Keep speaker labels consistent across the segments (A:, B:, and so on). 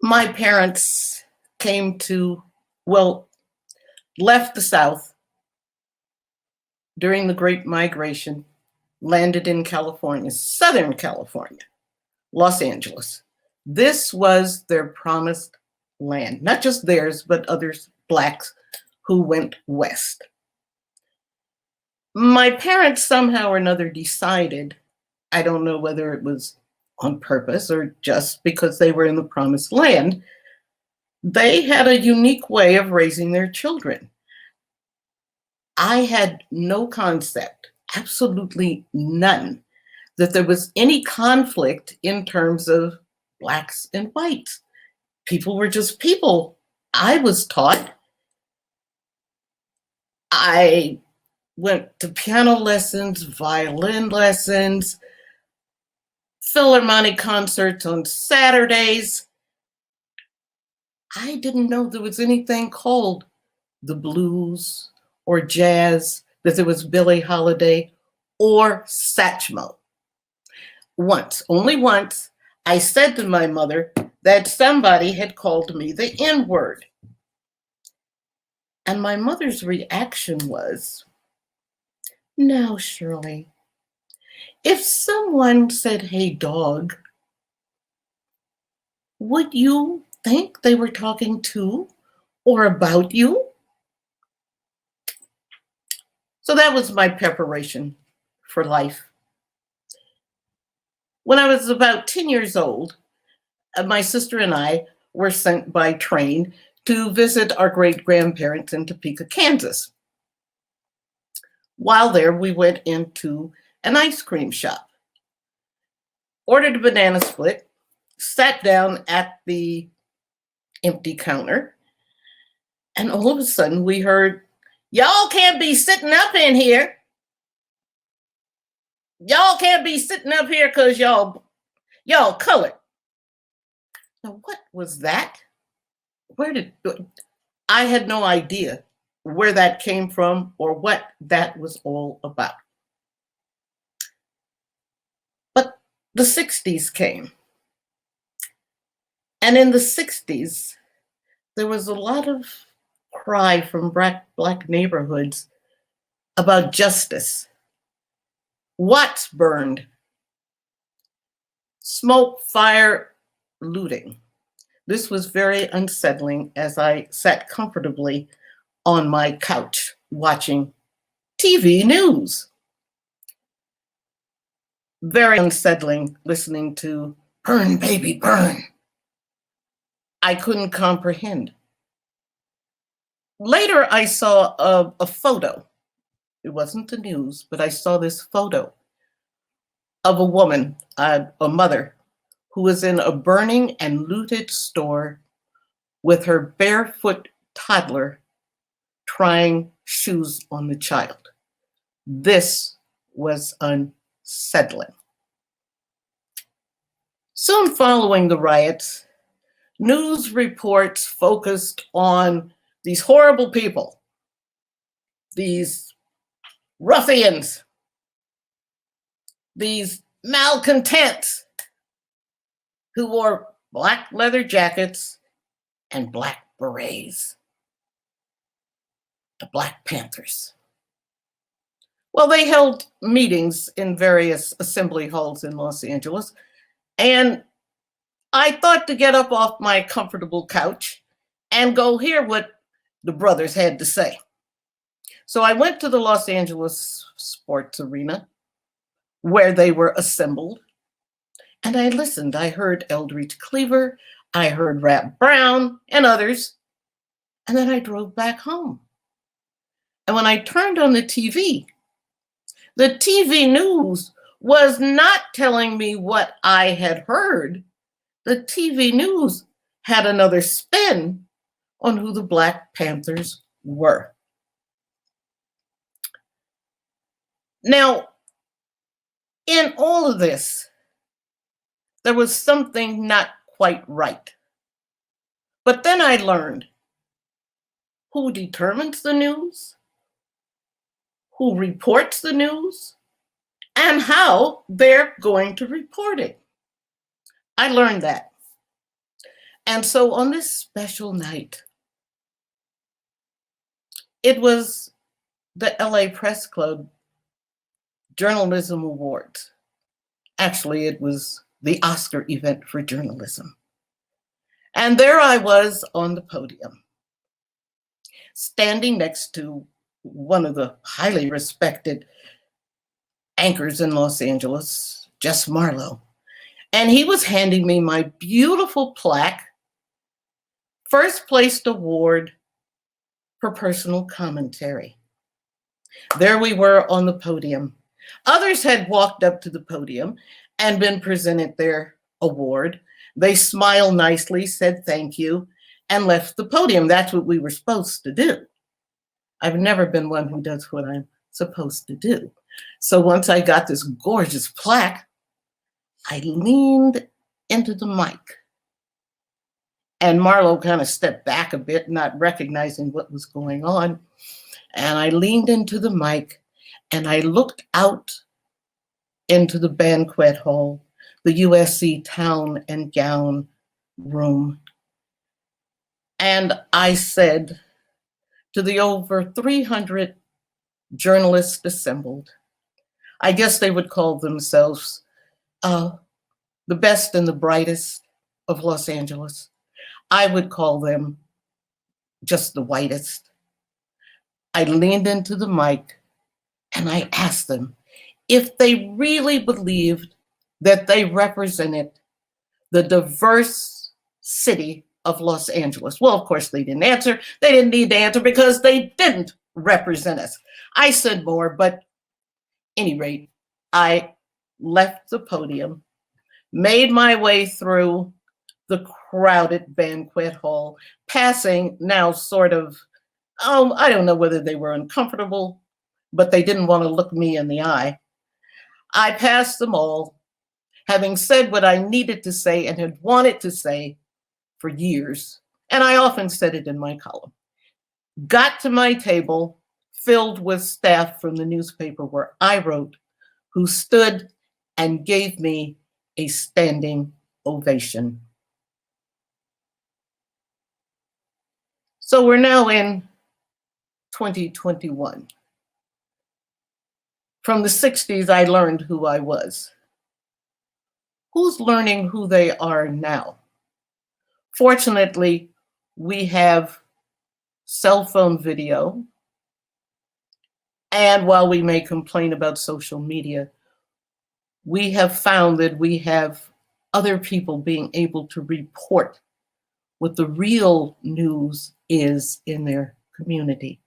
A: My parents came to, well, left the South during the Great Migration, landed in California, Southern California, Los Angeles. This was their promised land, not just theirs, but others, Blacks, who went west. My parents somehow or another decided, I don't know whether it was on purpose or just because they were in the promised land, they had a unique way of raising their children. I had no concept, absolutely none, that there was any conflict in terms of Blacks and whites. People were just people. I was taught. I went to piano lessons, violin lessons, Philharmonic concerts on Saturdays. I didn't know there was anything called the blues or jazz, that there was Billie Holiday or Satchmo. Once, only once, I said to my mother that somebody had called me the N-word. And my mother's reaction was, "Now, Shirley, if someone said, 'Hey, dog,' would you think they were talking to or about you?" So that was my preparation for life. When I was about 10 years old, my sister and I were sent by train to visit our great grandparents in Topeka, Kansas. While there, we went into an ice cream shop, ordered a banana split, sat down at the empty counter, and all of a sudden we heard, "Y'all can't be sitting up in here. Y'all can't be sitting up here because y'all colored." Now, what was that? Where did I had no idea where that came from or what that was all about. But the 60s came. And in the 60s, there was a lot of cry from black neighborhoods about justice. Watts burned, smoke, fire, looting. This was very unsettling as I sat comfortably on my couch watching TV news. Very unsettling listening to "Burn, baby, burn." I couldn't comprehend. Later, I saw a photo. It wasn't the news, but I saw this photo of a woman, a mother, who was in a burning and looted store with her barefoot toddler trying shoes on the child. This was unsettling. Soon following the riots, news reports focused on these horrible people, these ruffians, these malcontents who wore black leather jackets and black berets, the Black Panthers. Well, they held meetings in various assembly halls in Los Angeles, and I thought to get up off my comfortable couch and go hear what the brothers had to say. So I went to the Los Angeles Sports Arena where they were assembled, and I listened. I heard Eldridge Cleaver, I heard Rap Brown, and others, and then I drove back home. And when I turned on the TV news was not telling me what I had heard. The TV news had another spin on who the Black Panthers were. Now, in all of this, there was something not quite right. But then I learned who determines the news, who reports the news, and how they're going to report it. I learned that. And so on this special night, it was the LA Press Club Journalism Awards. Actually, it was the Oscar event for journalism. And there I was on the podium, standing next to one of the highly respected anchors in Los Angeles, Jess Marlowe. And he was handing me my beautiful plaque, first placed award for personal commentary. There we were on the podium. Others had walked up to the podium and been presented their award. They smiled nicely, said thank you, and left the podium. That's what we were supposed to do. I've never been one who does what I'm supposed to do. So once I got this gorgeous plaque, I leaned into the mic. And Marlowe kind of stepped back a bit, not recognizing what was going on. And I leaned into the mic and I looked out into the banquet hall, the USC Town and Gown room. And I said to the over 300 journalists assembled, I guess they would call themselves the best and the brightest of Los Angeles. I would call them just the whitest. I leaned into the mic and I asked them if they really believed that they represented the diverse city of Los Angeles. Well, of course, they didn't answer. They didn't need to answer because they didn't represent us. I said more, but at any rate, I left the podium, made my way through the crowded banquet hall, passing now sort of, I don't know whether they were uncomfortable, but they didn't want to look me in the eye. I passed them all, having said what I needed to say and had wanted to say for years. And I often said it in my column. Got to my table, filled with staff from the newspaper where I wrote, who stood and gave me a standing ovation. So we're now in 2021. From the 60s, I learned who I was. Who's learning who they are now? Fortunately, we have cell phone video. And while we may complain about social media, we have found that we have other people being able to report what the real news is in their community.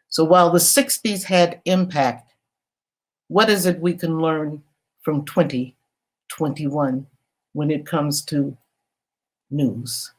A: So while the 60s had impact, what is it we can learn from 2021 when it comes to news?